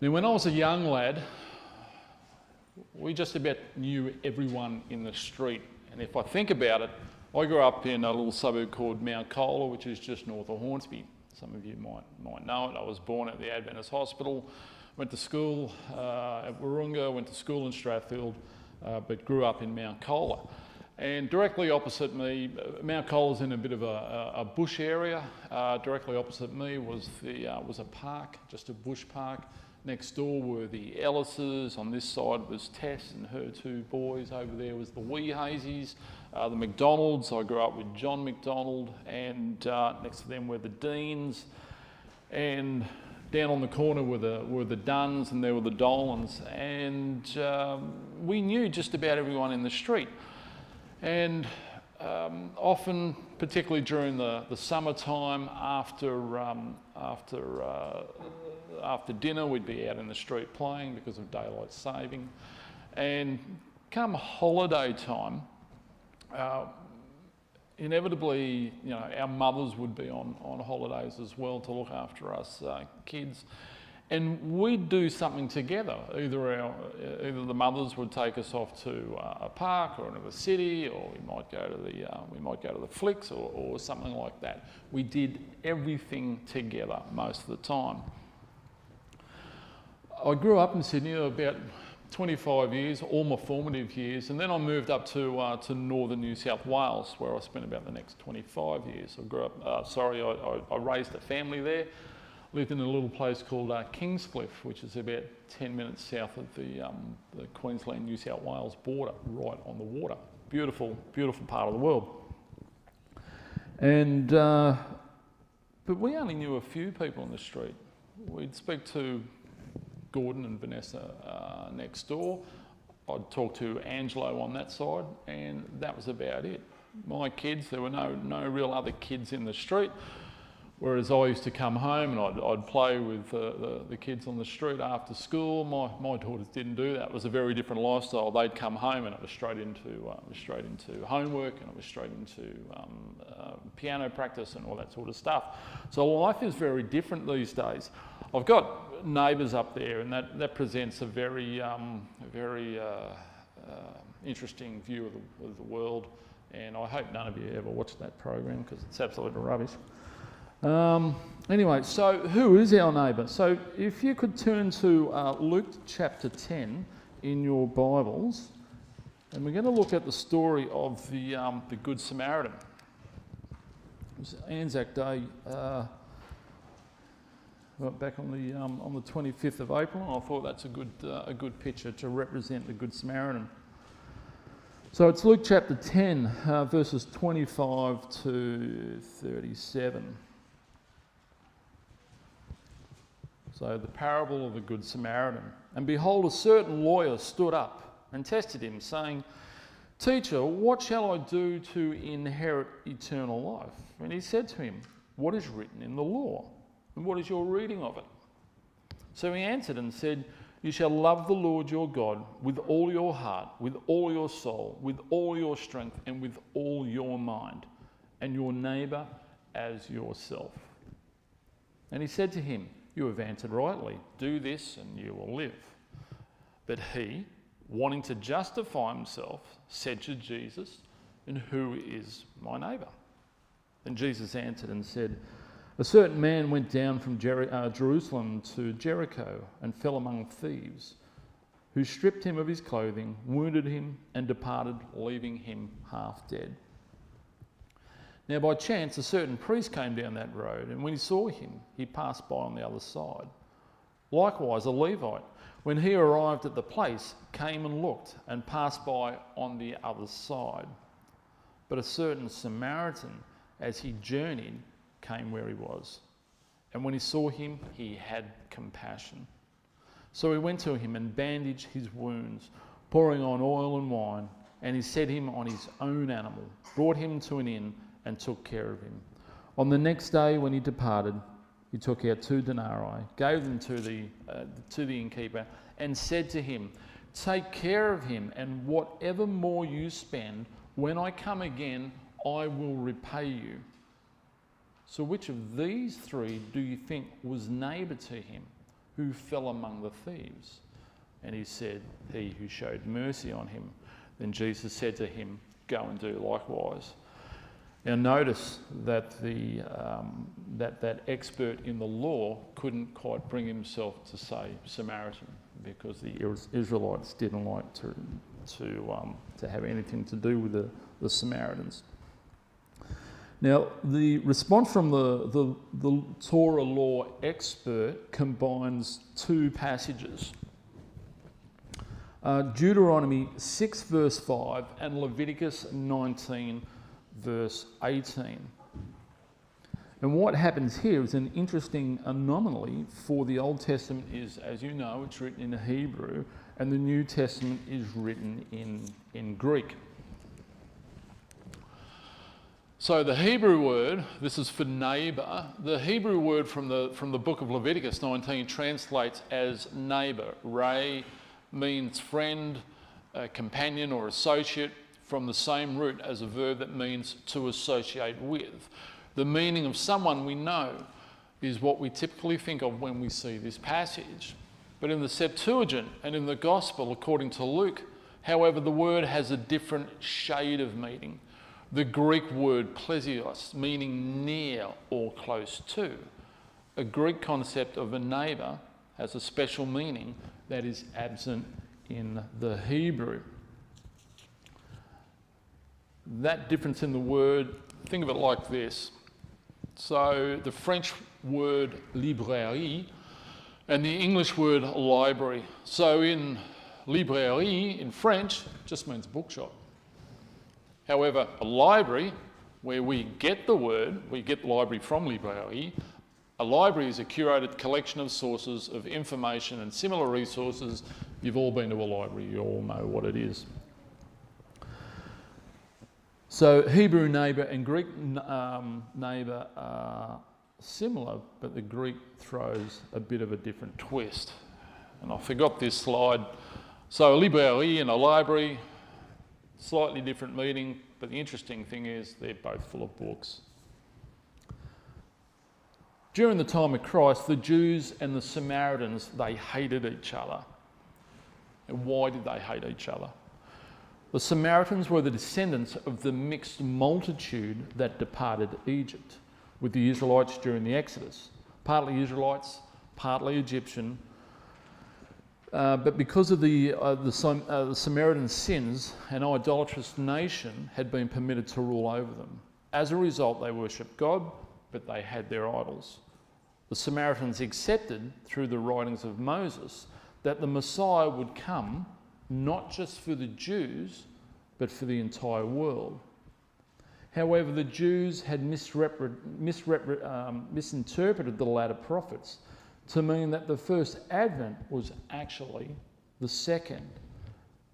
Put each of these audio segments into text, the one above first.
Now, when I was a young lad, we just about knew everyone in the street. And if I think about it, I grew up in a little suburb called Mount Colah, which is just north of Hornsby. Some of you might know it. I was born at the Adventist Hospital, went to school at Wahroonga, went to school in Strathfield, but grew up in Mount Colah. And directly opposite me, Mount Colah's in a bit of a bush area. Directly opposite me was a park, just a bush park. Next door were the Ellises. On this side was Tess and her two boys. Over there was the Wee Hazies, the McDonalds. I grew up with John McDonald, and next to them were the Deans. And down on the corner were the Duns, and there were the Dolans. And we knew just about everyone in the street. And often, particularly during the summertime, after dinner, we'd be out in the street playing because of daylight saving. And come holiday time, inevitably, our mothers would be on holidays as well to look after us kids. And we'd do something together. Either the mothers would take us off to a park or another city, or we might go to the flicks or something like that. We did everything together most of the time. I grew up in Sydney about 25 years, all my formative years, and then I moved up to northern New South Wales, where I spent about the next 25 years. I grew up. I raised a family there. Lived in a little place called Kingscliff, which is about 10 minutes south of the Queensland-New South Wales border, right on the water. Beautiful, beautiful part of the world. And but we only knew a few people in the street. We'd speak to Gordon and Vanessa next door. I'd talk to Angelo on that side, and that was about it. My kids, there were no real other kids in the street. Whereas I used to come home and I'd play with the kids on the street after school. My daughters didn't do that. It was a very different lifestyle. They'd come home and it was straight into homework, and it was straight into piano practice and all that sort of stuff. So life is very different these days. I've got neighbours up there, and that presents a very interesting view of the world. And I hope none of you ever watched that program, because it's absolutely rubbish. Anyway, so who is our neighbour? So if you could turn to Luke chapter 10 in your Bibles, and we're going to look at the story of the Good Samaritan. It was Anzac Day back on the 25th of April, and I thought that's a good picture to represent the Good Samaritan. So it's Luke chapter 10, verses 25 to 37. So the parable of the Good Samaritan. And behold, a certain lawyer stood up and tested him, saying, "Teacher, what shall I do to inherit eternal life?" And he said to him, "What is written in the law? And what is your reading of it?" So he answered and said, "You shall love the Lord your God with all your heart, with all your soul, with all your strength, and with all your mind, and your neighbour as yourself." And he said to him, "You have answered rightly. Do this and you will live." But he, wanting to justify himself, said to Jesus, "And who is my neighbour?" Then Jesus answered and said, "A certain man went down from Jerusalem to Jericho and fell among thieves, who stripped him of his clothing, wounded him, and departed, leaving him half dead. Now by chance a certain priest came down that road, and when he saw him, he passed by on the other side. Likewise a Levite, when he arrived at the place, came and looked, and passed by on the other side. But a certain Samaritan, as he journeyed, came where he was. And when he saw him, he had compassion. So he went to him and bandaged his wounds, pouring on oil and wine, and he set him on his own animal, brought him to an inn, and took care of him. On the next day when he departed, he took out 2 denarii, gave them to the innkeeper, and said to him, "Take care of him, and whatever more you spend, when I come again, I will repay you." So which of these 3 do you think was neighbour to him, who fell among the thieves? And he said, he who showed mercy on him. Then Jesus said to him, go and do likewise. Now notice that that expert in the law couldn't quite bring himself to say Samaritan, because the Israelites didn't like to have anything to do with the Samaritans. Now, the response from the Torah law expert combines two passages. Deuteronomy 6 verse 5 and Leviticus 19 verse 18. And what happens here is an interesting anomaly, for the Old Testament is, as you know, it's written in Hebrew, and the New Testament is written in Greek. So the Hebrew word, this is for neighbour, the Hebrew word from the book of Leviticus 19 translates as neighbour. Ray means friend, companion or associate, from the same root as a verb that means to associate with. The meaning of someone we know is what we typically think of when we see this passage. But in the Septuagint and in the Gospel, according to Luke, however, the word has a different shade of meaning. The Greek word plesios, meaning near or close to. A Greek concept of a neighbour has a special meaning that is absent in the Hebrew. That difference in the word, think of it like this. So the French word librairie and the English word library. So in librairie, in French, just means bookshop. However, a library, where we get the word, we get library from librairie, a library is a curated collection of sources of information and similar resources. You've all been to a library, you all know what it is. So Hebrew neighbour and Greek neighbour are similar, but the Greek throws a bit of a different twist. And I forgot this slide. So a librairie and a library, slightly different meaning, but the interesting thing is they're both full of books. During the time of Christ, the Jews and the Samaritans, they hated each other. And why did they hate each other? The Samaritans were the descendants of the mixed multitude that departed Egypt with the Israelites during the Exodus. Partly Israelites, partly Egyptian. But because of the Samaritan sins, an idolatrous nation had been permitted to rule over them. As a result, they worshipped God, but they had their idols. The Samaritans accepted through the writings of Moses that the Messiah would come not just for the Jews, but for the entire world. However, the Jews had misinterpreted the latter prophets to mean that the first advent was actually the second.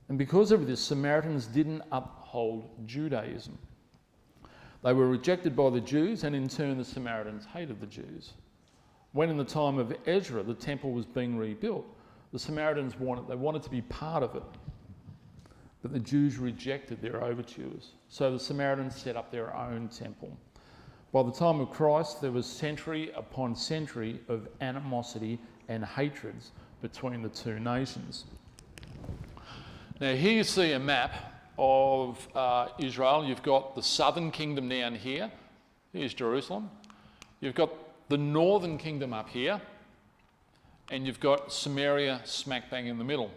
And because of this, Samaritans didn't uphold Judaism. They were rejected by the Jews, and in turn the Samaritans hated the Jews. When in the time of Ezra the temple was being rebuilt, the Samaritans wanted to be part of it, but the Jews rejected their overtures. So the Samaritans set up their own temple. By the time of Christ, there was century upon century of animosity and hatreds between the two nations. Now here you see a map of Israel. You've got the southern kingdom down here. Here's Jerusalem. You've got the northern kingdom up here, and you've got Samaria smack bang in the middle.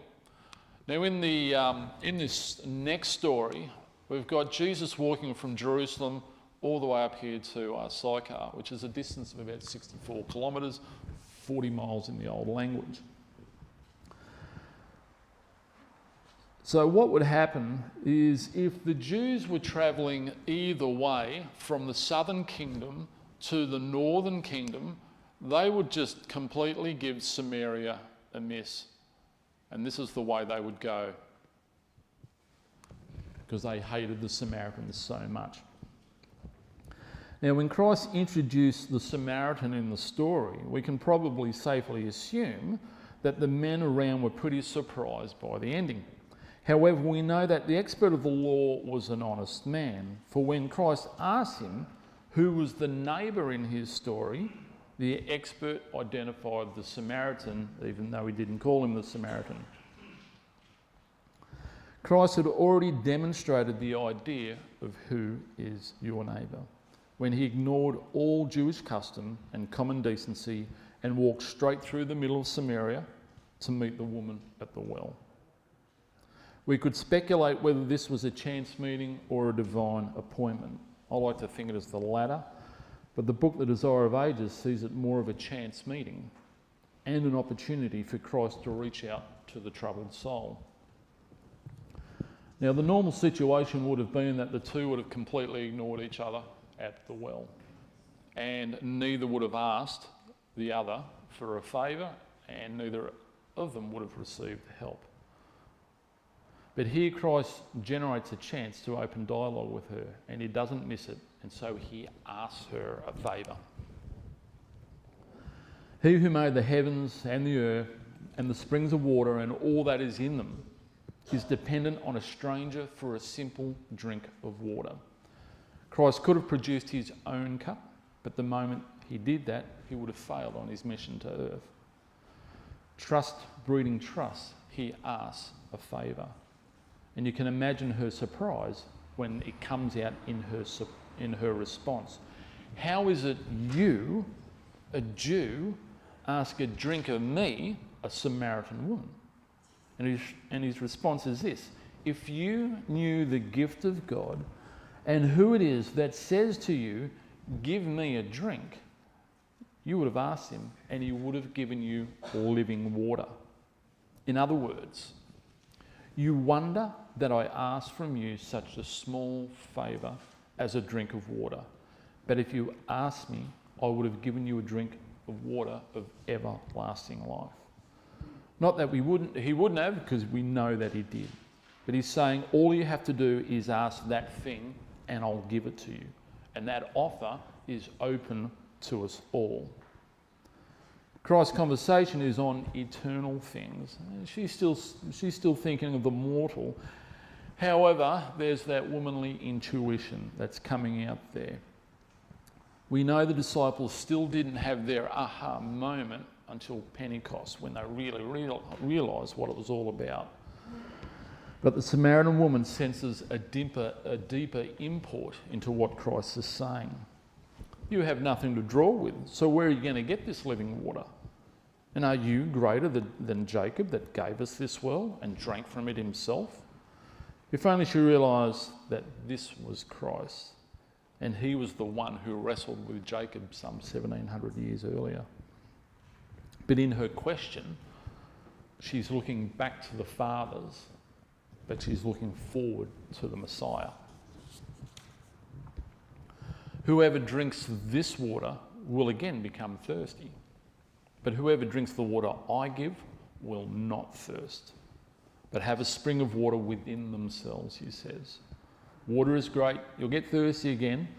Now in this next story, we've got Jesus walking from Jerusalem all the way up here to Sychar, which is a distance of about 64 kilometres, 40 miles in the old language. So what would happen is, if the Jews were travelling either way from the southern kingdom to the northern kingdom, they would just completely give Samaria a miss. And this is the way they would go, because they hated the Samaritans so much. Now, when Christ introduced the Samaritan in the story, we can probably safely assume that the men around were pretty surprised by the ending. However, we know that the expert of the law was an honest man, for when Christ asked him who was the neighbour in his story, the expert identified the Samaritan, even though he didn't call him the Samaritan. Christ had already demonstrated the idea of who is your neighbour when he ignored all Jewish custom and common decency and walked straight through the middle of Samaria to meet the woman at the well. We could speculate whether this was a chance meeting or a divine appointment. I like to think it as the latter, but the book The Desire of Ages sees it more of a chance meeting and an opportunity for Christ to reach out to the troubled soul. Now, the normal situation would have been that the two would have completely ignored each other at the well, and neither would have asked the other for a favour, and neither of them would have received help. But here Christ generates a chance to open dialogue with her, and he doesn't miss it, and so he asks her a favour. He who made the heavens and the earth and the springs of water and all that is in them is dependent on a stranger for a simple drink of water. Christ could have produced his own cup, but the moment he did that, he would have failed on his mission to earth. Trust breeding trust, he asks a favour. And you can imagine her surprise when it comes out in her response. How is it you, a Jew, ask a drink of me, a Samaritan woman? And his response is this: if you knew the gift of God and who it is that says to you, give me a drink, you would have asked him and he would have given you living water. In other words, you wonder that I asked from you such a small favour as a drink of water. But if you asked me, I would have given you a drink of water of everlasting life. Not that he wouldn't have, because we know that he did. But he's saying all you have to do is ask that thing and I'll give it to you. And that offer is open to us all. Christ's conversation is on eternal things. She's still thinking of the mortal. However, there's that womanly intuition that's coming out there. We know the disciples still didn't have their aha moment until Pentecost, when they really realised what it was all about. But the Samaritan woman senses a deeper import into what Christ is saying. You have nothing to draw with, so where are you going to get this living water? And are you greater than Jacob that gave us this well and drank from it himself? If only she realised that this was Christ, and he was the one who wrestled with Jacob some 1700 years earlier. But in her question, she's looking back to the fathers, but she's looking forward to the Messiah. Whoever drinks this water will again become thirsty, but whoever drinks the water I give will not thirst, but have a spring of water within themselves, he says. Water is great, you'll get thirsty again,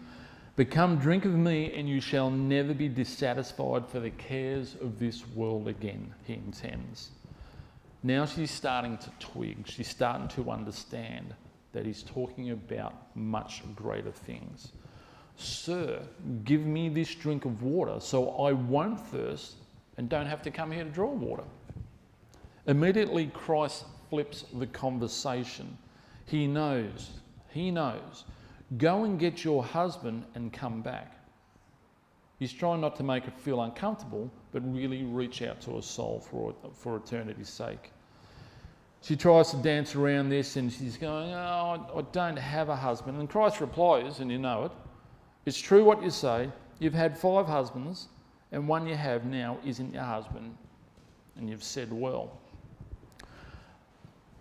but come drink of me and you shall never be dissatisfied for the cares of this world again, he intends. Now she's starting to twig, she's starting to understand that he's talking about much greater things. Sir, give me this drink of water so I won't thirst and don't have to come here to draw water. Immediately Christ flips the conversation. He knows. Go and get your husband and come back. He's trying not to make her feel uncomfortable, but really reach out to her soul for eternity's sake. She tries to dance around this and she's going, oh, I don't have a husband. And Christ replies, and you know it, it's true what you say. You've had 5 husbands and one you have now isn't your husband. And you've said well.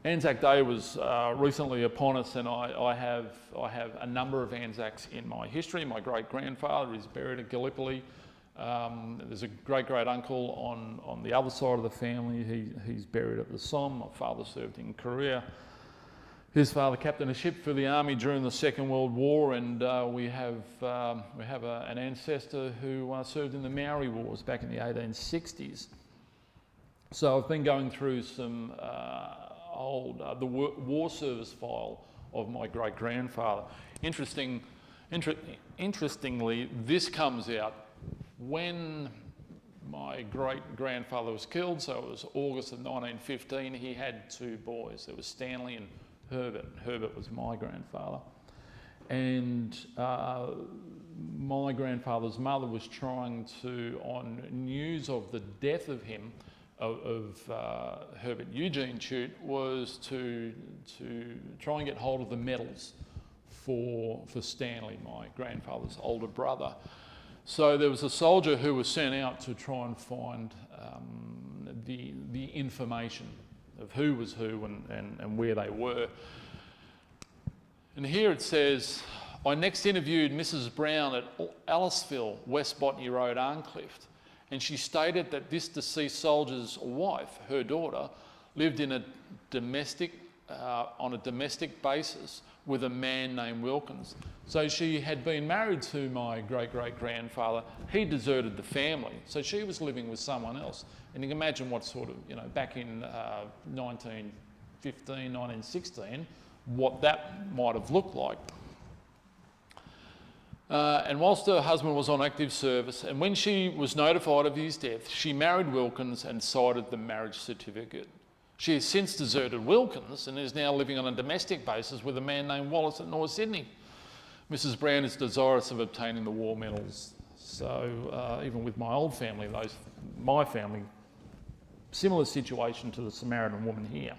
Anzac Day was recently upon us, and I have a number of Anzacs in my history. My great-grandfather is buried at Gallipoli. There's a great-uncle on the other side of the family. He's buried at the Somme. My father served in Korea. His father captained a ship for the army during the Second World War, and we have an ancestor who served in the Maori Wars back in the 1860s. So I've been going through some the war service file of my great-grandfather. Interestingly, this comes out when my great-grandfather was killed, so it was August of 1915, he had 2 boys. There was Stanley and Herbert. Herbert was my grandfather. And my grandfather's mother was trying to, on news of the death of him, of Herbert Eugene Chute, was to try and get hold of the medals for Stanley, my grandfather's older brother. So there was a soldier who was sent out to try and find the information of who was who and where they were. And here it says, I next interviewed Mrs. Brown at Aliceville, West Botany Road, Arncliffe, and she stated that this deceased soldier's wife, her daughter, lived in a domestic, on a domestic basis with a man named Wilkins. So she had been married to my great-great-grandfather. He deserted the family, so she was living with someone else. And you can imagine what sort of, you know, back in 1915, 1916, what that might have looked like. And whilst her husband was on active service, and when she was notified of his death, she married Wilkins and cited the marriage certificate. She has since deserted Wilkins and is now living on a domestic basis with a man named Wallace at North Sydney. Mrs. Brown is desirous of obtaining the war medals. So even with my old family, my family, similar situation to the Samaritan woman here.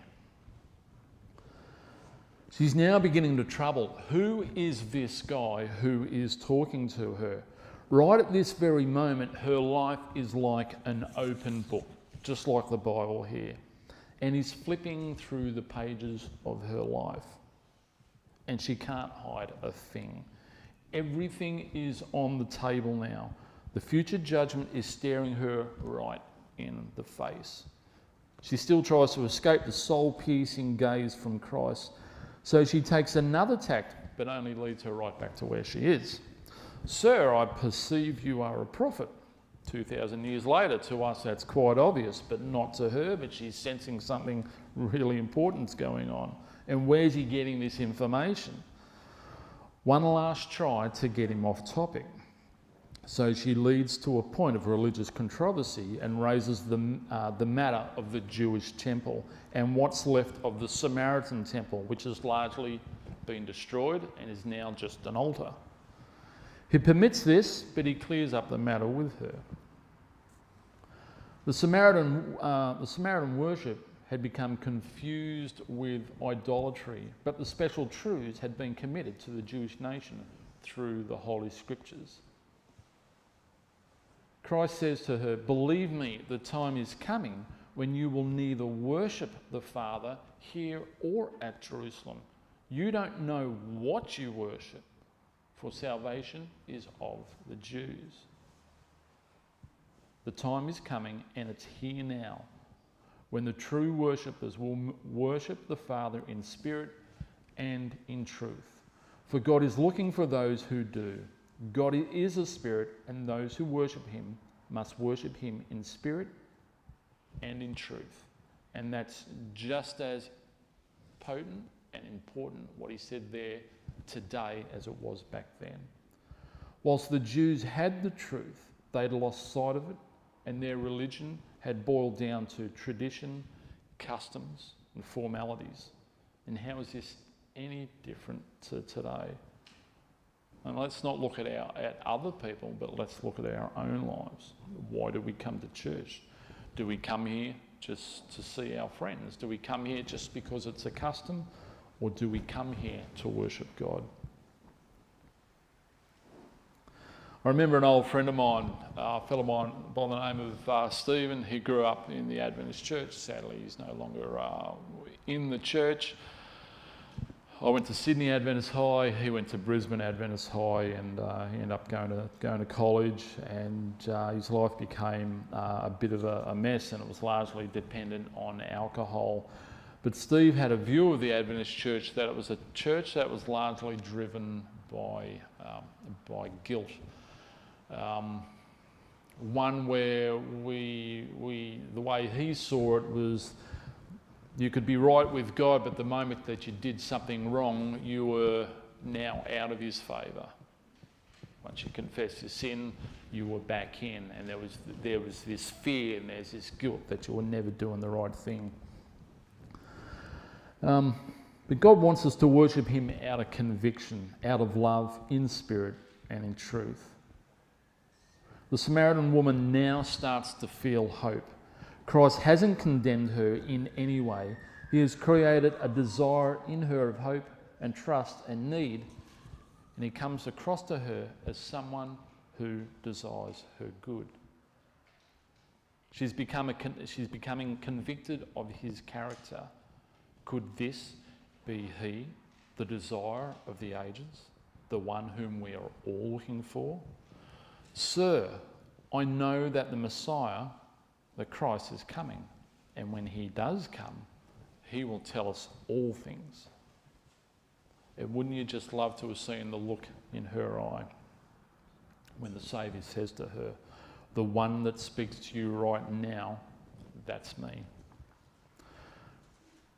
She's now beginning to trouble. Who is this guy who is talking to her? Right at this very moment, her life is like an open book, just like the Bible here. And he's flipping through the pages of her life. And she can't hide a thing. Everything is on the table now. The future judgment is staring her right in the face. She still tries to escape the soul-piercing gaze from Christ. So she takes another tack, but only leads her right back to where she is. Sir, I perceive you are a prophet. 2,000 years later, to us that's quite obvious, but not to her, but she's sensing something really important's going on. And where's he getting this information? One last try to get him off topic. So she leads to a point of religious controversy and raises the matter of the Jewish temple and what's left of the Samaritan temple, which has largely been destroyed and is now just an altar. He permits this, but he clears up the matter with her. The Samaritan worship had become confused with idolatry, but the special truths had been committed to the Jewish nation through the Holy Scriptures. Christ says to her, believe me, the time is coming when you will neither worship the Father here or at Jerusalem. You don't know what you worship, for salvation is of the Jews. The time is coming, and it's here now, when the true worshippers will worship the Father in spirit and in truth. For God is looking for those who do. God is a spirit, and those who worship him must worship him in spirit and in truth. And that's just as potent and important what he said there today as it was back then. Whilst the Jews had the truth, they'd lost sight of it, and their religion had boiled down to tradition, customs, and formalities. And how is this any different to today? And let's not look at other people, but let's look at our own lives. Why do we come to church? Do we come here just to see our friends? Do we come here just because it's a custom? Or do we come here to worship God? I remember an old friend of mine, a fellow of mine by the name of Stephen. He grew up in the Adventist church. Sadly, he's no longer in the church. I went to Sydney Adventist High, he went to Brisbane Adventist High, and he ended up going to college, and his life became a bit of a mess, and it was largely dependent on alcohol. But Steve had a view of the Adventist church that it was a church that was largely driven by guilt. One where the way he saw it was, you could be right with God, but the moment that you did something wrong, you were now out of his favour. Once you confess your sin, you were back in, and there was this fear and there's this guilt that you were never doing the right thing. But God wants us to worship him out of conviction, out of love, in spirit and in truth. The Samaritan woman now starts to feel hope. Christ hasn't condemned her in any way. He has created a desire in her of hope and trust and need, and he comes across to her as someone who desires her good. She's becoming convicted of his character. Could this be he, the desire of the ages, the one whom we are all looking for? Sir, I know that the Messiah, the Christ, is coming, and when he does come, he will tell us all things. And wouldn't you just love to have seen the look in her eye when the Saviour says to her, the one that speaks to you right now, that's me.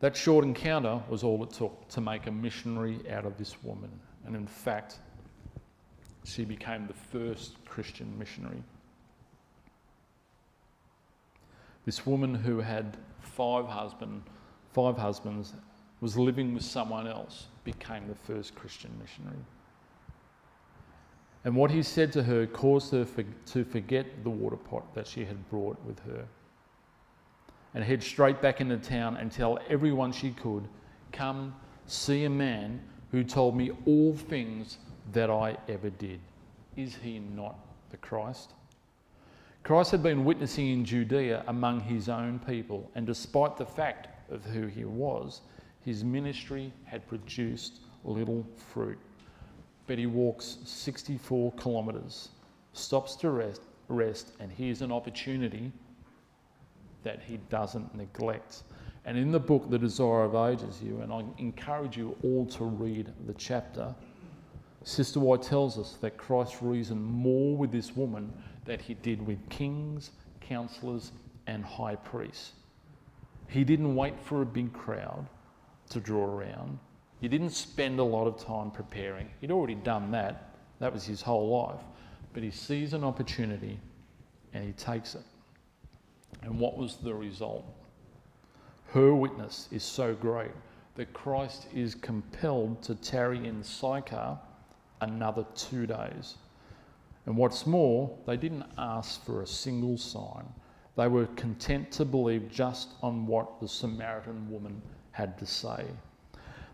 That short encounter was all it took to make a missionary out of this woman. And in fact, she became the first Christian missionary. This woman who had five husbands, was living with someone else, became the first Christian missionary. And what he said to her caused her to forget the water pot that she had brought with her, and head straight back into town and tell everyone she could, come see a man who told me all things that I ever did. Is he not the Christ? Christ had been witnessing in Judea among his own people, and despite the fact of who he was, his ministry had produced little fruit. But he walks 64 kilometres, stops to rest, and here's an opportunity that he doesn't neglect. And in the book, The Desire of Ages, and I encourage you all to read the chapter, Sister White tells us that Christ reasoned more with this woman than he did with kings, counsellors, and high priests. He didn't wait for a big crowd to draw around. He didn't spend a lot of time preparing. He'd already done that. That was his whole life. But he sees an opportunity and he takes it. And what was the result? Her witness is so great that Christ is compelled to tarry in Sychar another 2 days. And what's more, they didn't ask for a single sign. They were content to believe just on what the Samaritan woman had to say.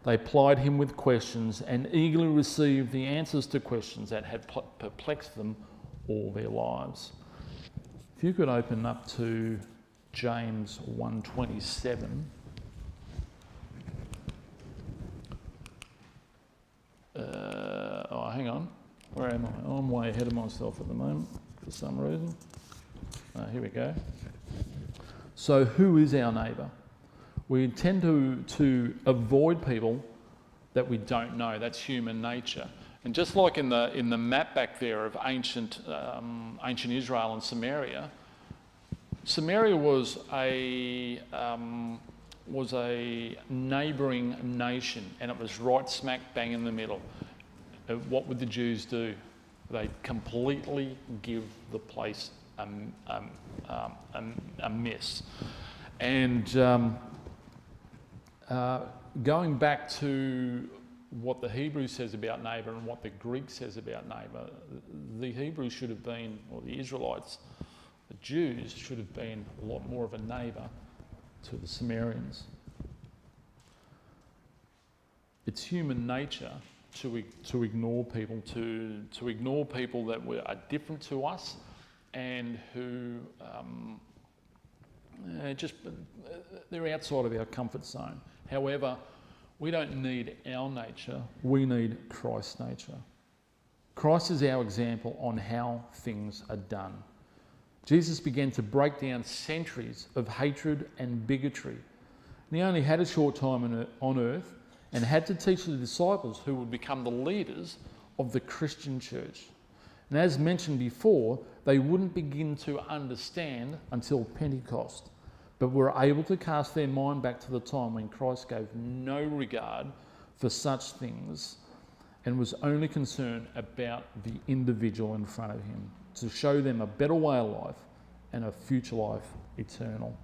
They plied him with questions and eagerly received the answers to questions that had perplexed them all their lives. If you could open up to James 1:27. Hang on. Where am I? I'm way ahead of myself at the moment for some reason. Here we go. So who is our neighbour? We tend to avoid people that we don't know. That's human nature. And just like in the map back there of ancient Israel and Samaria, Samaria was a neighbouring nation, and it was right smack bang in the middle. What would the Jews do? They'd completely give the place a miss. And going back to what the Hebrew says about neighbour and what the Greek says about neighbour, the Hebrews should have been, or the Israelites, the Jews should have been a lot more of a neighbour to the Samaritans. It's human nature to ignore people, to ignore people that are different to us and who they're outside of our comfort zone. However, we don't need our nature, we need Christ's nature. Christ is our example on how things are done. Jesus began to break down centuries of hatred and bigotry. And he only had a short time on earth and had to teach the disciples who would become the leaders of the Christian church. And as mentioned before, they wouldn't begin to understand until Pentecost, but were able to cast their mind back to the time when Christ gave no regard for such things and was only concerned about the individual in front of him, to show them a better way of life and a future life eternal.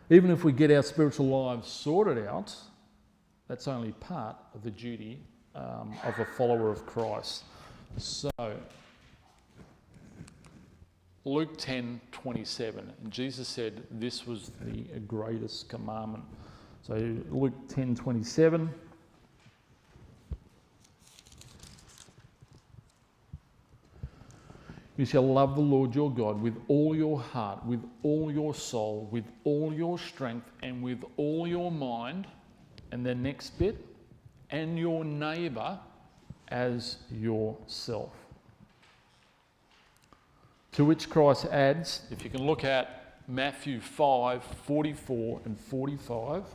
Even if we get our spiritual lives sorted out, that's only part of the duty of a follower of Christ. So, Luke 10:27, and Jesus said this was the greatest commandment. So Luke 10:27. You shall love the Lord your God with all your heart, with all your soul, with all your strength, and with all your mind. And the next bit, and your neighbour as yourself. To which Christ adds, if you can look at Matthew 5:44 and 45.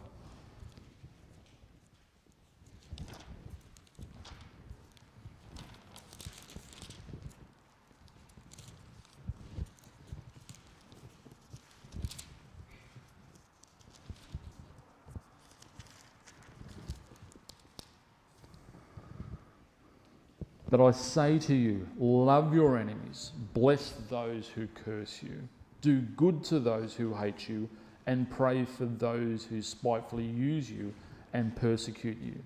But I say to you, love your enemies, bless those who curse you, do good to those who hate you, and pray for those who spitefully use you and persecute you,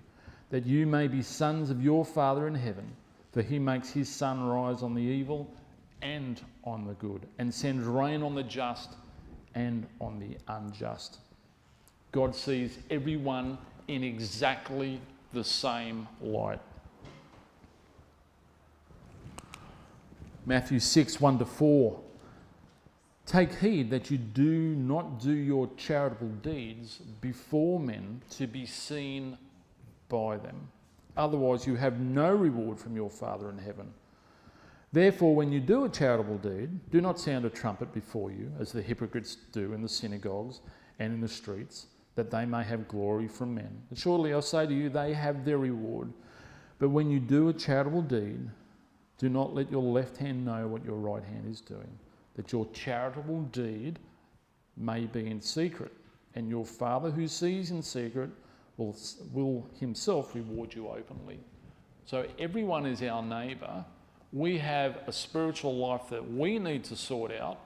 that you may be sons of your Father in heaven, for he makes his sun rise on the evil and on the good, and sends rain on the just and on the unjust. God sees everyone in exactly the same light. Matthew 6:1-4. Take heed that you do not do your charitable deeds before men to be seen by them. Otherwise you have no reward from your Father in heaven. Therefore, when you do a charitable deed, do not sound a trumpet before you, as the hypocrites do in the synagogues and in the streets, that they may have glory from men. And surely I say to you, they have their reward. But when you do a charitable deed, do not let your left hand know what your right hand is doing, that your charitable deed may be in secret, and your Father who sees in secret will himself reward you openly. So everyone is our neighbour. We have a spiritual life that we need to sort out,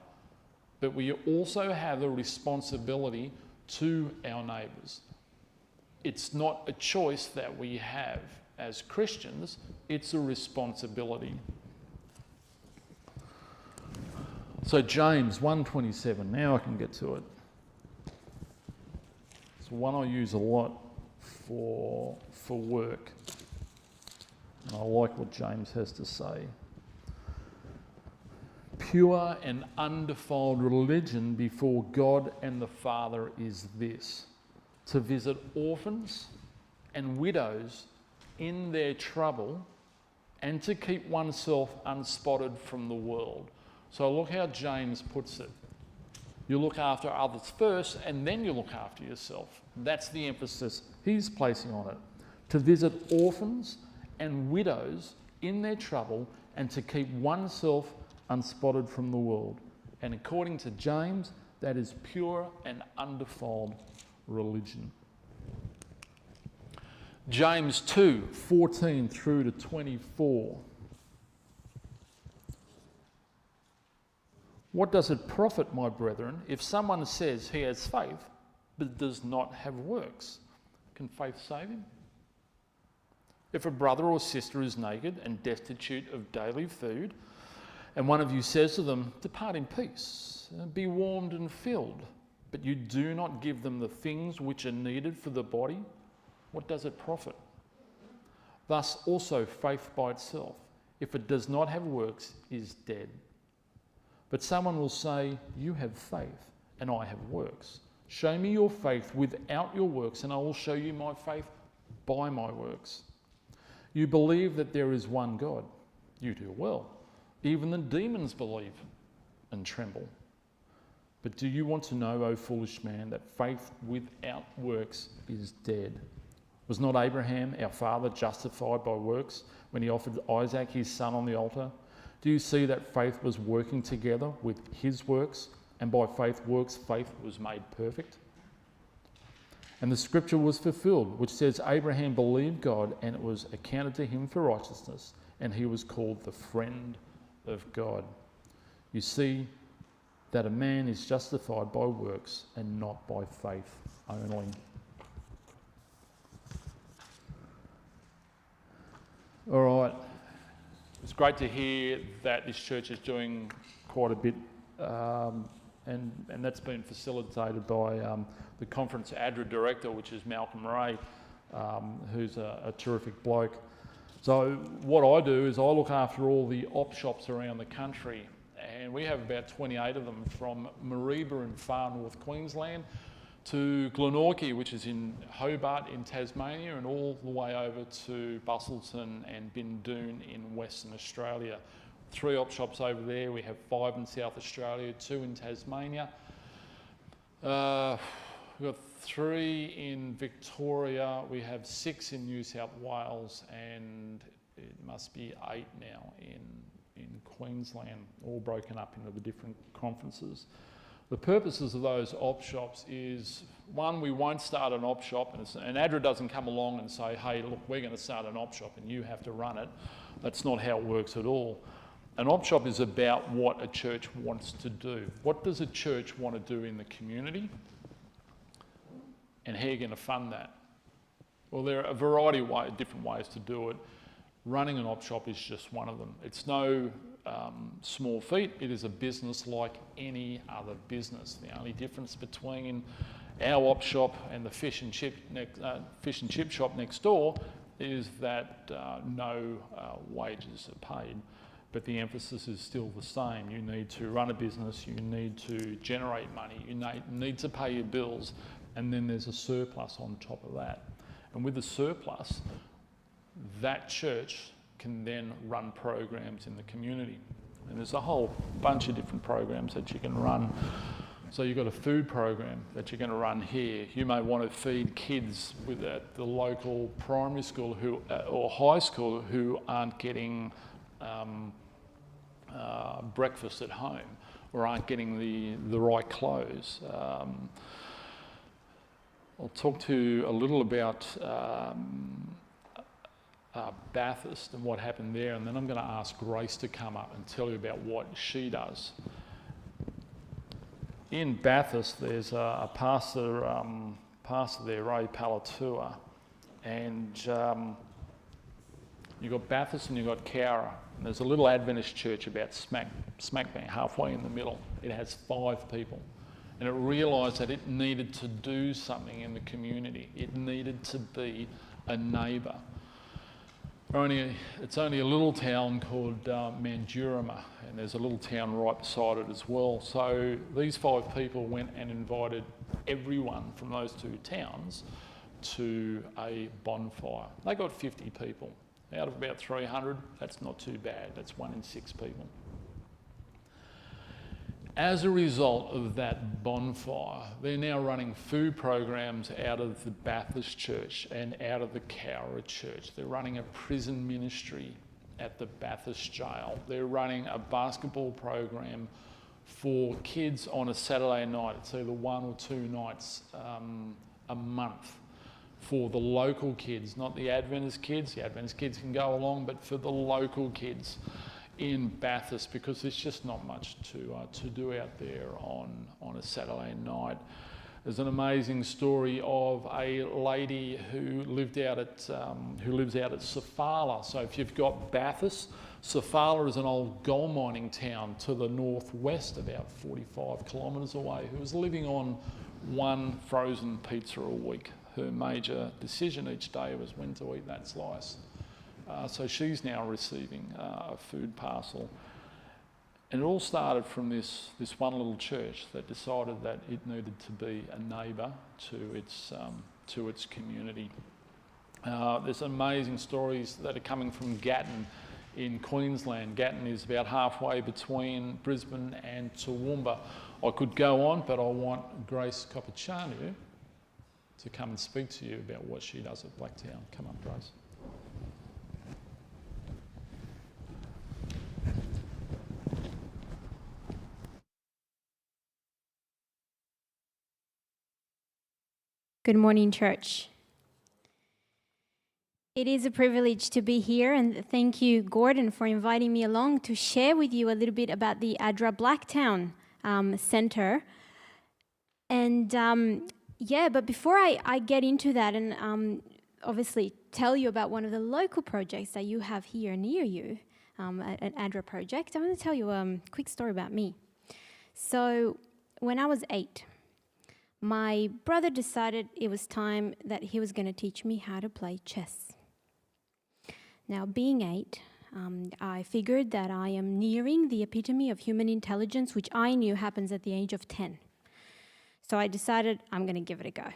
but we also have a responsibility to our neighbours. It's not a choice that we have as Christians, it's a responsibility. So James 1:27, now I can get to it. It's one I use a lot for work. And I like what James has to say. Pure and undefiled religion before God and the Father is this: to visit orphans and widows in their trouble, and to keep oneself unspotted from the world. So look how James puts it. You look after others first, and then you look after yourself. That's the emphasis he's placing on it. To visit orphans and widows in their trouble, and to keep oneself unspotted from the world. And according to James, that is pure and undefiled religion. James 2:14-24. What does it profit, my brethren, if someone says he has faith but does not have works? Can faith save him? If a brother or sister is naked and destitute of daily food, and one of you says to them, depart in peace, and be warmed and filled, but you do not give them the things which are needed for the body, what does it profit? Thus also faith by itself, if it does not have works, is dead. But someone will say, you have faith, and I have works. Show me your faith without your works, and I will show you my faith by my works. You believe that there is one God. You do well. Even the demons believe and tremble. But do you want to know, O foolish man, that faith without works is dead? Was not Abraham, our father, justified by works when he offered Isaac, his son, on the altar? Do you see that faith was working together with his works, and by faith was made perfect? And the scripture was fulfilled, which says, Abraham believed God, and it was accounted to him for righteousness, and he was called the friend of God. You see that a man is justified by works and not by faith only. All right. It's great to hear that this church is doing quite a bit, and that's been facilitated by the conference ADRA director, which is Malcolm Ray, who's a terrific bloke. So what I do is I look after all the op shops around the country, and we have about 28 of them, from Mareeba in far north Queensland to Glenorchy, which is in Hobart in Tasmania, and all the way over to Busselton and Bindoon in Western Australia. 3 op shops over there. We have 5 in South Australia, 2 in Tasmania. We've got 3 in Victoria. We have 6 in New South Wales, and it must be 8 now in Queensland, all broken up into the different conferences. The purposes of those op shops is, one, we won't start an op shop, and ADRA doesn't come along and say, hey, look, we're going to start an op shop and you have to run it. That's not how it works at all. An op shop is about what a church wants to do. What does a church want to do in the community? And how are you going to fund that? Well, there are a variety of different ways to do it. Running an op shop is just one of them. It's no small feat. It is a business like any other business. The only difference between our op shop and the fish and chip shop next door is that no wages are paid, but the emphasis is still the same. You need to run a business, you need to generate money, you need to pay your bills, and then there's a surplus on top of that. And with the surplus, that church can then run programs in the community. And there's a whole bunch of different programs that you can run. So you've got a food program that you're going to run here. You may want to feed kids at the local primary school or high school who aren't getting breakfast at home or aren't getting the right clothes. I'll talk to you a little about Bathurst and what happened there, and then I'm going to ask Grace to come up and tell you about what she does. In Bathurst, there's a pastor there, Ray Palatua, and you've got Bathurst and you've got Cowra. And there's a little Adventist church about smack bang halfway in the middle. It has 5 people. And it realised that it needed to do something in the community. It needed to be a neighbour. It's only a little town called Mandurama, and there's a little town right beside it as well. So these 5 people went and invited everyone from those 2 towns to a bonfire. They got 50 people. Out of about 300, that's not too bad. That's 1 in 6 people. As a result of that bonfire, they're now running food programs out of the Bathurst church and out of the Cowra church. They're running a prison ministry at the Bathurst jail. They're running a basketball program for kids on a Saturday night. It's either 1 or 2 nights a month for the local kids, not the Adventist kids. The Adventist kids can go along, but for the local kids in Bathurst, because there's just not much to do out there on a Saturday night. There's an amazing story of a lady who lives out at Sofala. So if you've got Bathurst, Sofala is an old gold mining town to the northwest, about 45 kilometres away, who was living on 1 frozen pizza a week. Her major decision each day was when to eat that slice. So she's now receiving a food parcel. And it all started from this one little church that decided that it needed to be a neighbour to its community. There's amazing stories that are coming from Gatton in Queensland. Gatton is about halfway between Brisbane and Toowoomba. I could go on, but I want Grace Kopachanu to come and speak to you about what she does at Blacktown. Come up, Grace. Good morning, church. It is a privilege to be here, and thank you, Gordon, for inviting me along to share with you a little bit about the ADRA Blacktown Centre. And but before I get into that and obviously tell you about one of the local projects that you have here near you, an ADRA project, I'm going to tell you a quick story about me. So when I was 8, my brother decided it was time that he was going to teach me how to play chess. Now, being 8, I figured that I am nearing the epitome of human intelligence, which I knew happens at the age of 10. So I decided I'm going to give it a go.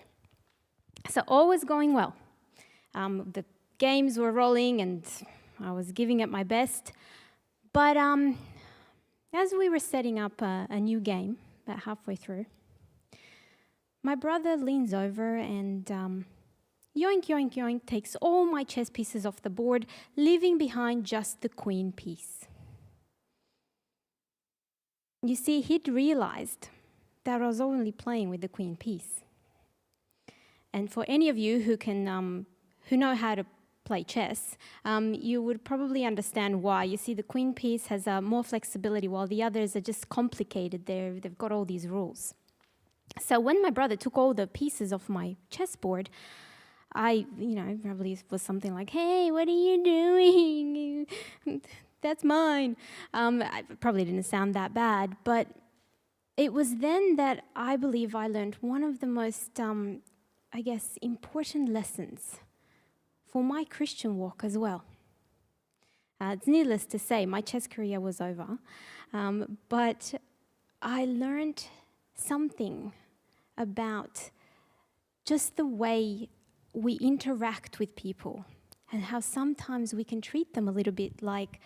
So all was going well. The games were rolling and I was giving it my best. But as we were setting up a new game, about halfway through, my brother leans over and yoink, yoink, yoink, takes all my chess pieces off the board, leaving behind just the queen piece. You see, he'd realized that I was only playing with the queen piece. And for any of you who know how to play chess, you would probably understand why. You see, the queen piece has more flexibility, while the others are just complicated. They've got all these rules. So when my brother took all the pieces off my chessboard, I, probably was something like, "Hey, what are you doing? That's mine." I probably didn't sound that bad, but it was then that I believe I learned one of the most, important lessons for my Christian walk as well. It's needless to say, my chess career was over, but I learned something about just the way we interact with people and how sometimes we can treat them a little bit like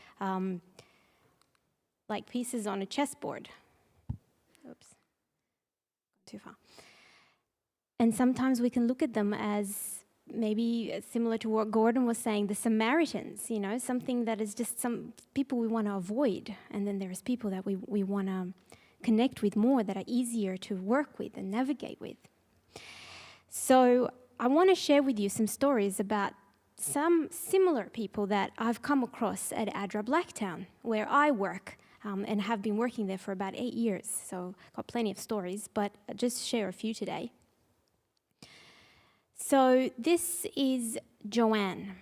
pieces on a chessboard. Oops, too far. And sometimes we can look at them as maybe similar to what Gordon was saying, the Samaritans, something that is just some people we want to avoid. And then there's people that we want to connect with more, that are easier to work with and navigate with. So I want to share with you some stories about some similar people that I've come across at ADRA Blacktown, where I work and have been working there for about 8 years. So got plenty of stories, but I'll just share a few today. So this is Joanne.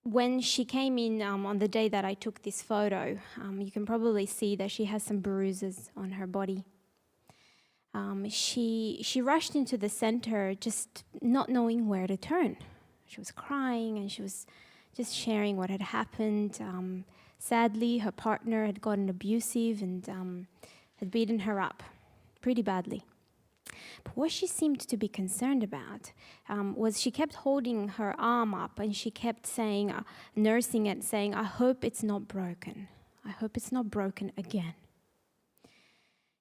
When she came in on the day that I took this photo, you can probably see that she has some bruises on her body. She rushed into the center just not knowing where to turn. She was crying and she was just sharing what had happened. Sadly, her partner had gotten abusive and had beaten her up pretty badly. But what she seemed to be concerned about was she kept holding her arm up and she kept saying, nursing it, saying, "I hope it's not broken. I hope it's not broken again."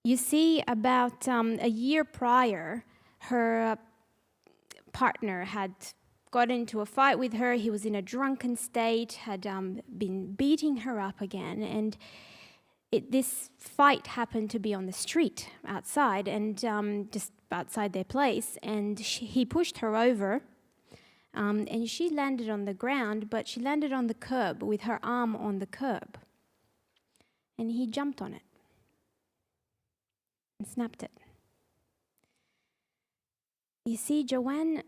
You see, about a year prior, her partner had got into a fight with her. He was in a drunken state, had been beating her up again, and this fight happened to be on the street outside, and just outside their place, and he pushed her over, and she landed on the ground, but she landed on the curb with her arm on the curb, and he jumped on it and snapped it. You see, Joanne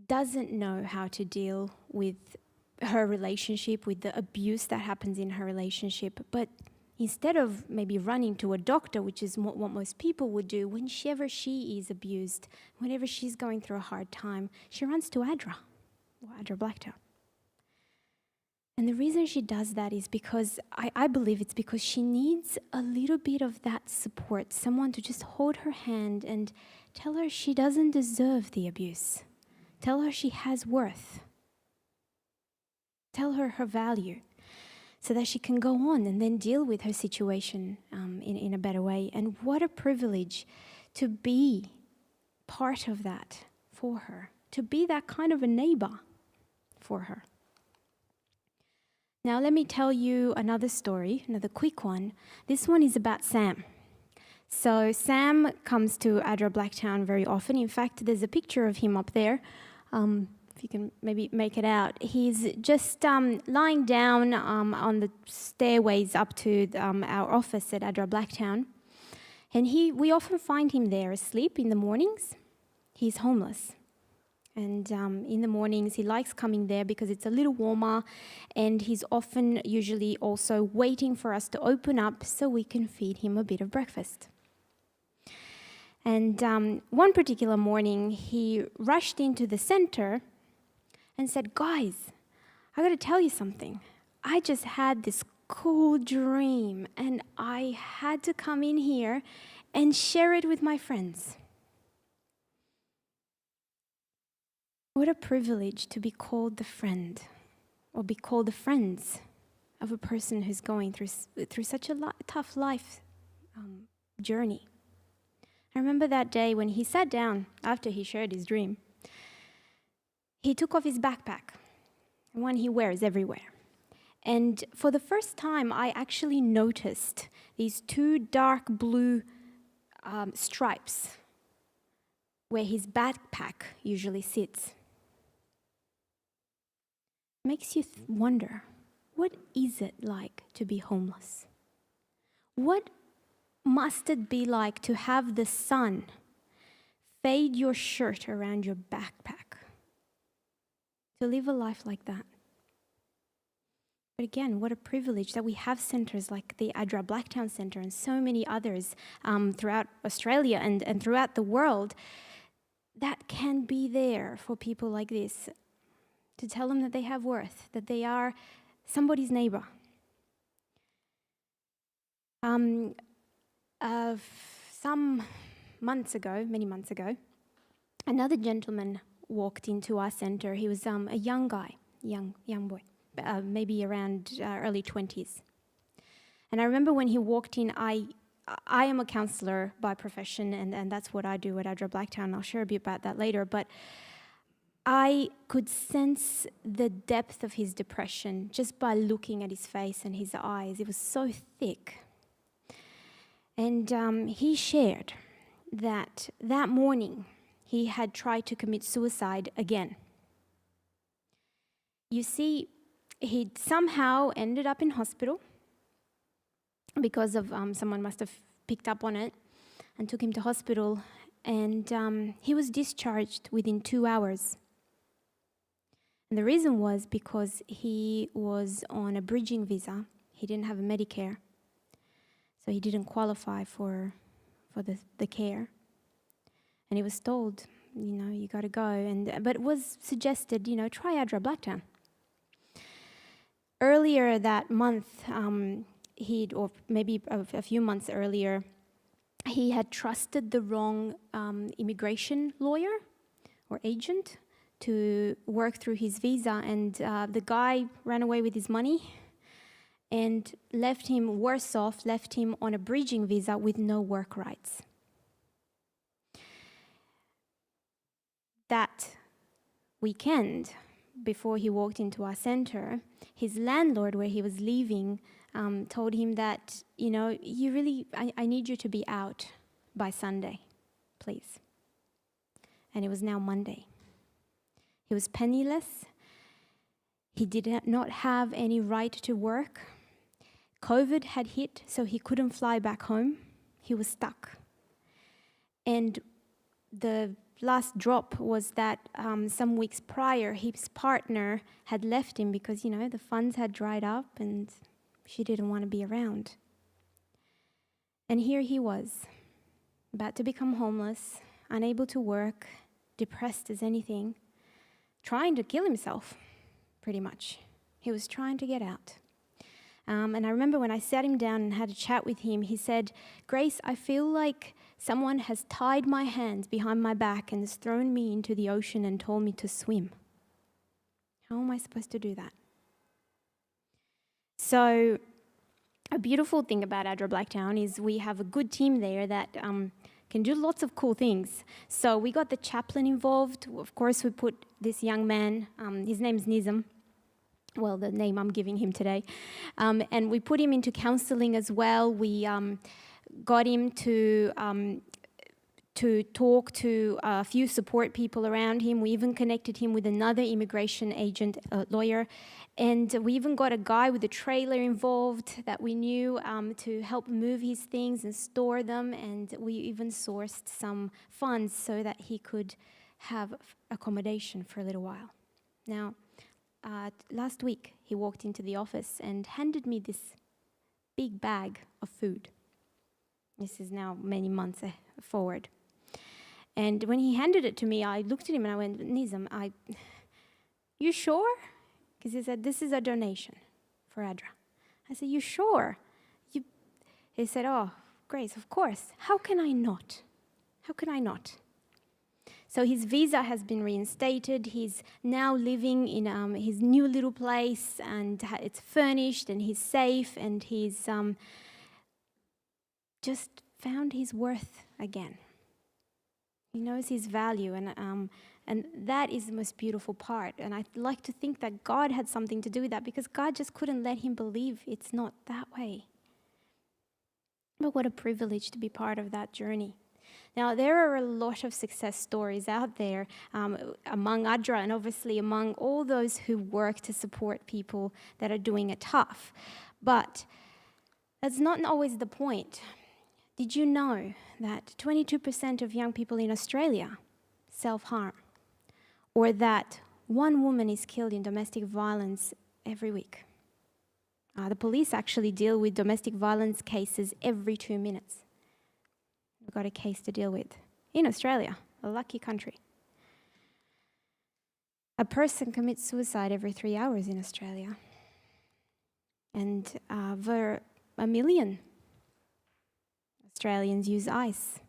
doesn't know how to deal with her relationship, with the abuse that happens in her relationship, but instead of maybe running to a doctor, which is what most people would do, whenever she is abused, whenever she's going through a hard time, she runs to ADRA, or ADRA Blacktown. And the reason she does that is because, I believe it's because she needs a little bit of that support, someone to just hold her hand and tell her she doesn't deserve the abuse. Tell her she has worth. Tell her her value, so that she can go on and then deal with her situation in a better way. And what a privilege to be part of that for her, to be that kind of a neighbor for her. Now let me tell you another story, another quick one. This one is about Sam. So Sam comes to ADRA Blacktown very often. In fact, there's a picture of him up there. If you can maybe make it out. He's just lying down on the stairways up to our office at ADRA Blacktown. And we often find him there asleep in the mornings. He's homeless. And in the mornings, he likes coming there because it's a little warmer, and he's often usually also waiting for us to open up so we can feed him a bit of breakfast. And one particular morning, he rushed into the center and said, "Guys, I got to tell you something. I just had this cool dream, and I had to come in here and share it with my friends." What a privilege to be called the friend, or be called the friends of a person who's going through such a tough life journey. I remember that day when he sat down after he shared his dream. He took off his backpack, one he wears everywhere. And for the first time, I actually noticed these two dark blue stripes where his backpack usually sits. Makes you wonder, what is it like to be homeless? What must it be like to have the sun fade your shirt around your backpack? To live a life like that. But again, what a privilege that we have centres like the ADRA Blacktown Centre and so many others throughout Australia and throughout the world that can be there for people like this, to tell them that they have worth, that they are somebody's neighbour. Some months ago, many months ago, another gentleman walked into our centre. He was a young guy, young boy, maybe around early 20s. And I remember when he walked in, I am a counsellor by profession, and that's what I do at ADRA Blacktown. I'll share a bit about that later, but I could sense the depth of his depression just by looking at his face and his eyes. It was so thick. And he shared that morning he had tried to commit suicide again. You see, he somehow ended up in hospital because of someone must have picked up on it and took him to hospital, and he was discharged within 2 hours. And the reason was because he was on a bridging visa. He didn't have a Medicare, so he didn't qualify for the care. And he was told, you got to go. But it was suggested, try ADRA Blacktown. Earlier that month, or maybe a few months earlier, he had trusted the wrong immigration lawyer or agent to work through his visa, and the guy ran away with his money and left him worse off, left him on a bridging visa with no work rights. That weekend, before he walked into our centre, his landlord, where he was leaving, told him that, I need you to be out by Sunday, please. And it was now Monday. He was penniless. He did not have any right to work. COVID had hit, so he couldn't fly back home. He was stuck. And the last drop was that some weeks prior, his partner had left him because, the funds had dried up and she didn't want to be around. And here he was, about to become homeless, unable to work, depressed as anything, trying to kill himself, pretty much. He was trying to get out. And I remember when I sat him down and had a chat with him, he said, "Grace, I feel like someone has tied my hands behind my back and has thrown me into the ocean and told me to swim. How am I supposed to do that?" So a beautiful thing about ADRA Blacktown is we have a good team there that can do lots of cool things. So we got the chaplain involved. Of course, we put this young man, his name's Nizam, well, the name I'm giving him today, and we put him into counselling as well. We got him to talk to a few support people around him. We even connected him with another immigration agent, lawyer, and we even got a guy with a trailer involved that we knew to help move his things and store them, and we even sourced some funds so that he could have accommodation for a little while. Now, last week, he walked into the office and handed me this big bag of food. This is now many months forward. And when he handed it to me, I looked at him and I went, Nizam, you sure? Because he said, this is a donation for ADRA. I said, you sure? He said, oh, Grace, of course. How can I not? How can I not? So his visa has been reinstated. He's now living in his new little place, and it's furnished, and he's safe, and he's just found his worth again. He knows his value, and that is the most beautiful part. And I like to think that God had something to do with that, because God just couldn't let him believe it's not that way. But what a privilege to be part of that journey. Now, there are a lot of success stories out there among ADRA and obviously among all those who work to support people that are doing it tough. But that's not always the point. Did you know that 22% of young people in Australia self-harm? Or that one woman is killed in domestic violence every week? The police actually deal with domestic violence cases every 2 minutes. We've got a case to deal with in Australia, a lucky country. A person commits suicide every 3 hours in Australia. And over 1 million Australians use ice.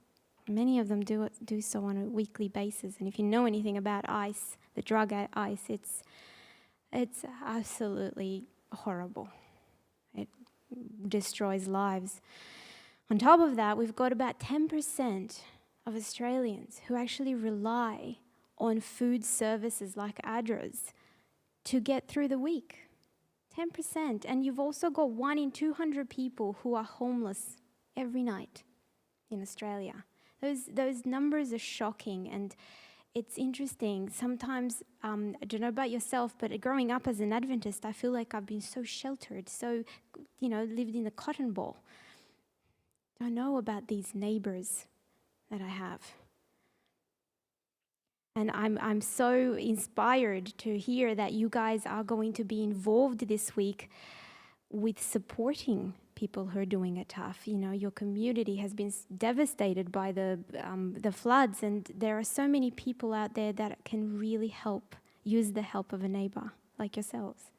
Many of them do so on a weekly basis. And if you know anything about ice, the drug ice, it's absolutely horrible. It destroys lives. On top of that, we've got about 10% of Australians who actually rely on food services like ADRA's to get through the week. 10%. And you've also got 1 in 200 people who are homeless every night in Australia. Those numbers are shocking, and it's interesting. Sometimes, I don't know about yourself, but growing up as an Adventist, I feel like I've been so sheltered, so, lived in a cotton ball. Don't know about these neighbours that I have. And I'm so inspired to hear that you guys are going to be involved this week with supporting people who are doing it tough. Your community has been devastated by the floods, and there are so many people out there that can really help, use the help of a neighbour like yourselves.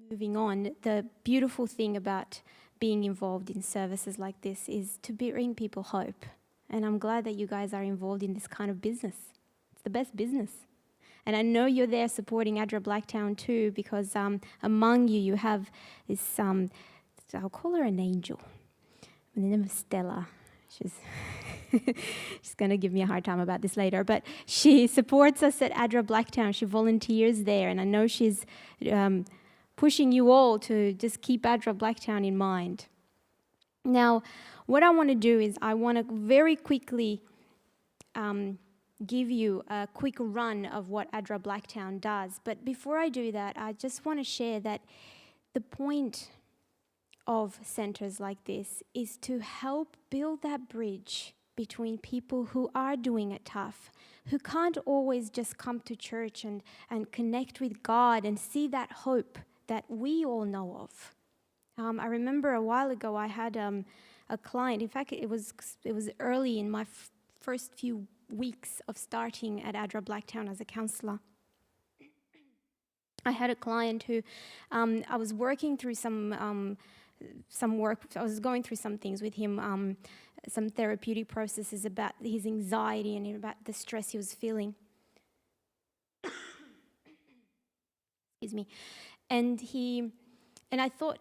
Moving on, the beautiful thing about being involved in services like this is to bring people hope. And I'm glad that you guys are involved in this kind of business. It's the best business. And I know you're there supporting ADRA Blacktown too, because among you have this, I'll call her an angel. The name is Stella. She's going to give me a hard time about this later, but she supports us at ADRA Blacktown. She volunteers there, and I know she's pushing you all to just keep ADRA Blacktown in mind. Now, what I want to do is I want to very quickly give you a quick run of what ADRA Blacktown does. But before I do that, I just want to share that the point of centres like this is to help build that bridge between people who are doing it tough, who can't always just come to church and connect with God and see that hope that we all know of. I remember a while ago I had a client. In fact, it was early in my first few weeks of starting at ADRA Blacktown as a counsellor. I had a client who I was working through some work. I was going through some things with him, some therapeutic processes about his anxiety and about the stress he was feeling. Excuse me. And I thought,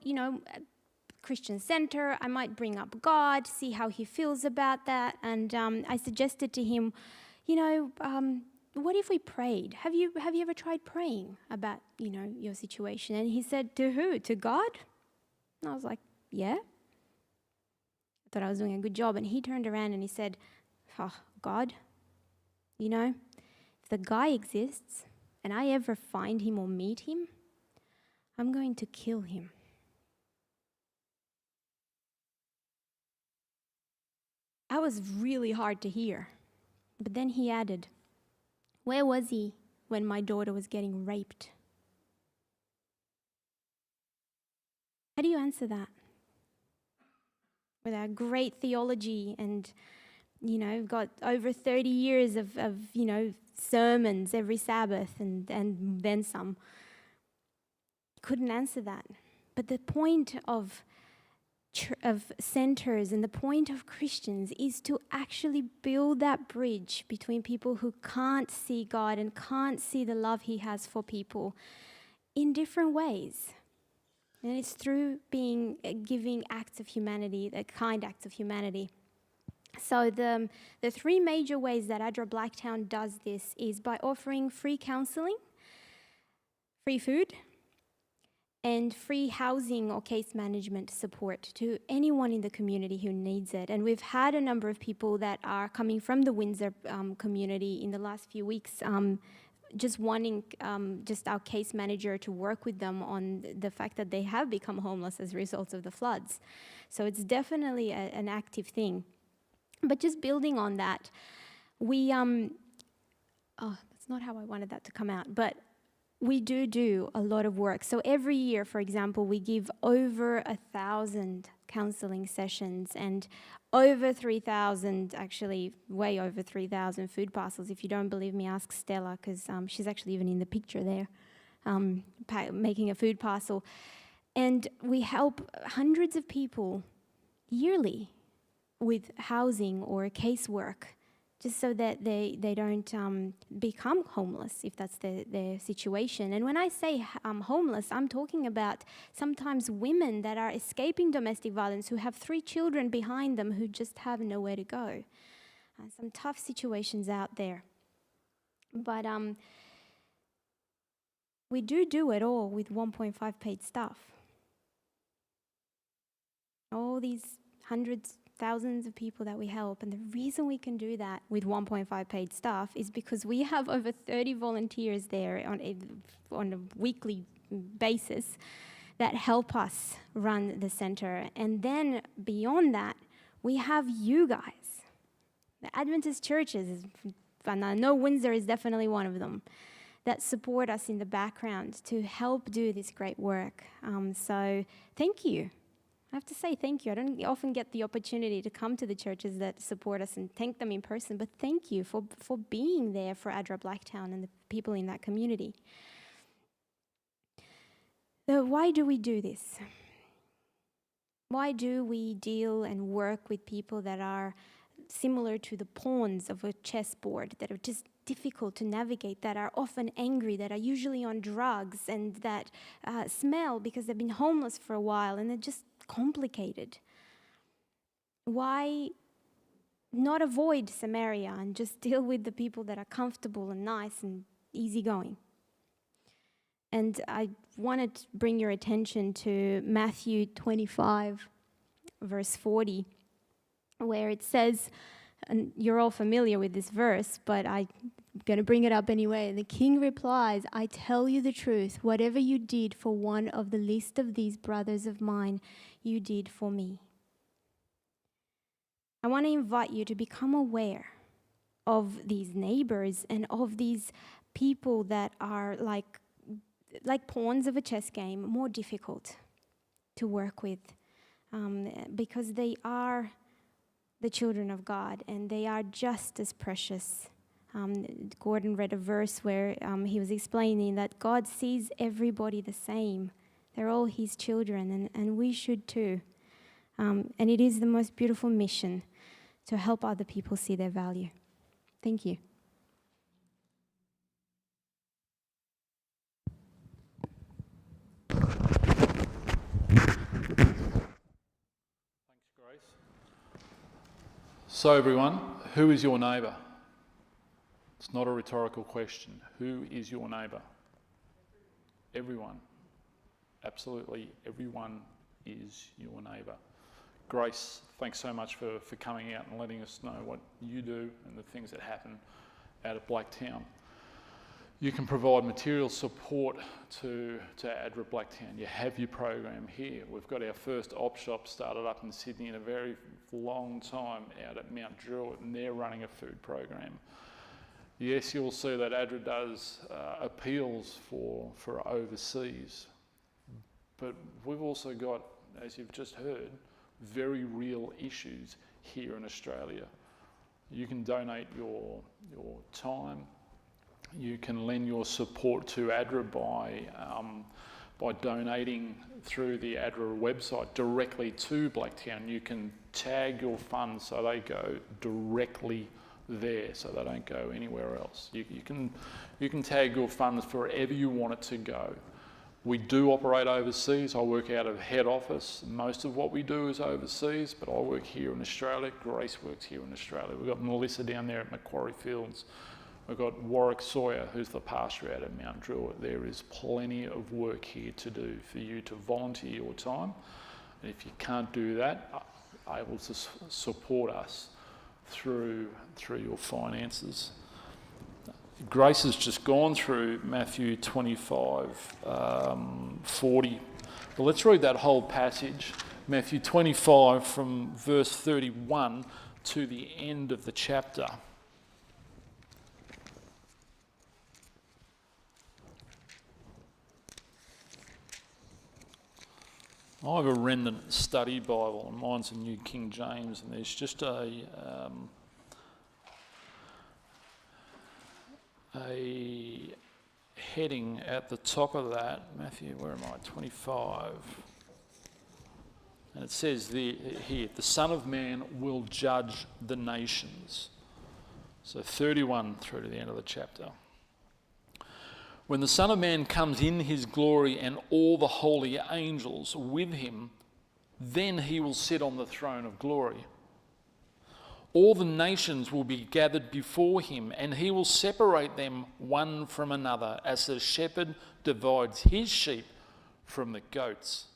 Christian Center, I might bring up God, see how he feels about that. And I suggested to him, what if we prayed? Have you ever tried praying about, your situation? And he said, to who? To God? And I was like, yeah? I thought I was doing a good job. And he turned around and he said, oh, God, you know, if the guy exists and I ever find him or meet him, I'm going to kill him. That was really hard to hear. But then he added, where was he when my daughter was getting raped? How do you answer that? With our great theology and, you know, got over 30 years of you know, sermons every Sabbath and then some. Couldn't answer that. But the point of centers and the point of Christians is to actually build that bridge between people who can't see God and can't see the love He has for people in different ways. And it's through being giving acts of humanity, the kind acts of humanity. So the three major ways that ADRA Blacktown does this is by offering free counselling, free food, and free housing or case management support to anyone in the community who needs it. And we've had a number of people that are coming from the Windsor community in the last few weeks, just wanting just our case manager to work with them on the fact that they have become homeless as a result of the floods. So it's definitely an active thing. But just building on that, we, that's not how I wanted that to come out, but we do a lot of work. So every year, for example, we give over 1,000 counselling sessions and over 3,000, actually way over 3,000 food parcels. If you don't believe me, ask Stella, because she's actually even in the picture there, making a food parcel. And we help hundreds of people yearly with housing or casework, just so that they don't become homeless if that's their situation. And when I say homeless, I'm talking about sometimes women that are escaping domestic violence who have 3 children behind them who just have nowhere to go. Some tough situations out there. But we do it all with 1.5 paid staff. All these hundreds, thousands of people that we help. And the reason we can do that with 1.5 paid staff is because we have over 30 volunteers there on a weekly basis that help us run the center. And then beyond that, we have you guys, the Adventist churches, and I know Windsor is definitely one of them, that support us in the background to help do this great work. So thank you. I have to say thank you. I don't often get the opportunity to come to the churches that support us and thank them in person, but thank you for being there for ADRA Blacktown and the people in that community. So why do we do this? Why do we deal and work with people that are similar to the pawns of a chessboard, that are just difficult to navigate, that are often angry, that are usually on drugs, and that smell because they've been homeless for a while, and they're just complicated? Why not avoid Samaria and just deal with the people that are comfortable and nice and easygoing? And I wanted to bring your attention to Matthew 25, verse 40, where it says, and you're all familiar with this verse, but I'm going to bring it up anyway. The king replies, I tell you the truth, whatever you did for one of the least of these brothers of mine, you did for me. I want to invite you to become aware of these neighbors and of these people that are like pawns of a chess game, more difficult to work with, because they are the children of God and they are just as precious. Gordon read a verse where he was explaining that God sees everybody the same. They're all his children, and we should too. And it is the most beautiful mission to help other people see their value. Thank you. Thanks, Grace. So everyone, who is your neighbour? It's not a rhetorical question. Who is your neighbour? Everyone. Absolutely everyone is your neighbour. Grace, thanks so much for coming out and letting us know what you do and the things that happen out at Blacktown. You can provide material support to ADRA Blacktown. You have your program here. We've got our first op shop started up in Sydney in a very long time out at Mount Druitt, and they're running a food program. Yes, you'll see that ADRA does appeals for overseas, but we've also got, as you've just heard, very real issues here in Australia. You can donate your time. You can lend your support to ADRA by donating through the ADRA website directly to Blacktown. You can tag your funds so they go directly there, so they don't go anywhere else. You can tag your funds wherever you want it to go. We do operate overseas. I work out of head office. Most of what we do is overseas, but I work here in Australia. Grace works here in Australia. We've got Melissa down there at Macquarie Fields. We've got Warwick Sawyer, who's the pastor out at Mount Druitt. There is plenty of work here to do for you to volunteer your time. And if you can't do that, able to support us through your finances. Grace has just gone through Matthew 25, 40. Well, let's read that whole passage. Matthew 25 from verse 31 to the end of the chapter. I have a remnant study Bible, and mine's a New King James, and there's just a heading at the top of that, Matthew, where am I, 25, and it says here, the Son of Man will judge the nations. So 31 through to the end of the chapter. When the Son of Man comes in his glory and all the holy angels with him, then he will sit on the throne of glory. All the nations will be gathered before him, and he will separate them one from another, as the shepherd divides his sheep from the goats.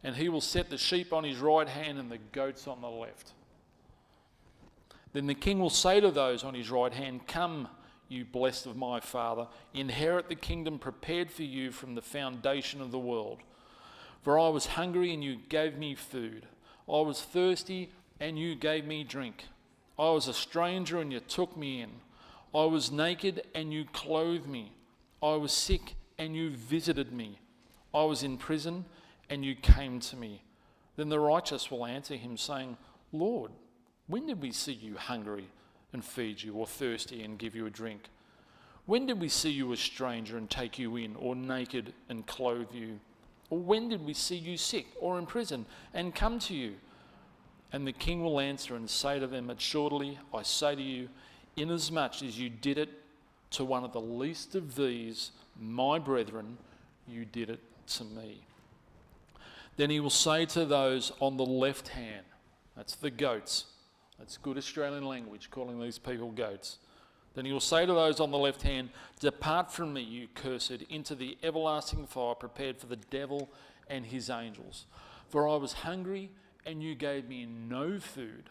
And he will set the sheep on his right hand and the goats on the left. Then the king will say to those on his right hand, "Come, you blessed of my Father, inherit the kingdom prepared for you from the foundation of the world. For I was hungry and you gave me food. I was thirsty and you gave me drink. I was a stranger and you took me in. I was naked and you clothed me. I was sick and you visited me. I was in prison and you came to me." Then the righteous will answer him, saying, "Lord, when did we see you hungry and feed you, or thirsty and give you a drink? When did we see you a stranger and take you in, or naked and clothe you? Or when did we see you sick or in prison and come to you?" And the king will answer and say to them, "Assuredly, I say to you, inasmuch as you did it to one of the least of these, my brethren, you did it to me." Then he will say to those on the left hand, that's the goats, that's good Australian language, calling these people goats. Then he will say to those on the left hand, "Depart from me, you cursed, into the everlasting fire prepared for the devil and his angels. For I was hungry, and you gave me no food.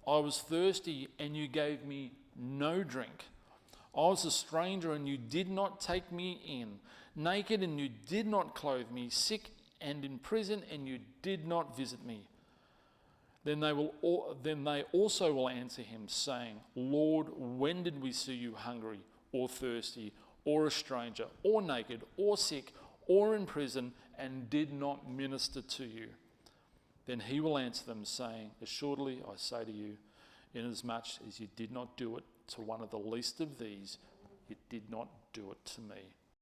I was thirsty, and you gave me no drink. I was a stranger, and you did not take me in. Naked, and you did not clothe me. Sick and in prison, and you did not visit me." Then they also will answer him, saying, "Lord, when did we see you hungry or thirsty or a stranger or naked or sick or in prison and did not minister to you?" Then he will answer them, saying, "Assuredly, I say to you, inasmuch as you did not do it to one of the least of these, you did not do it to me."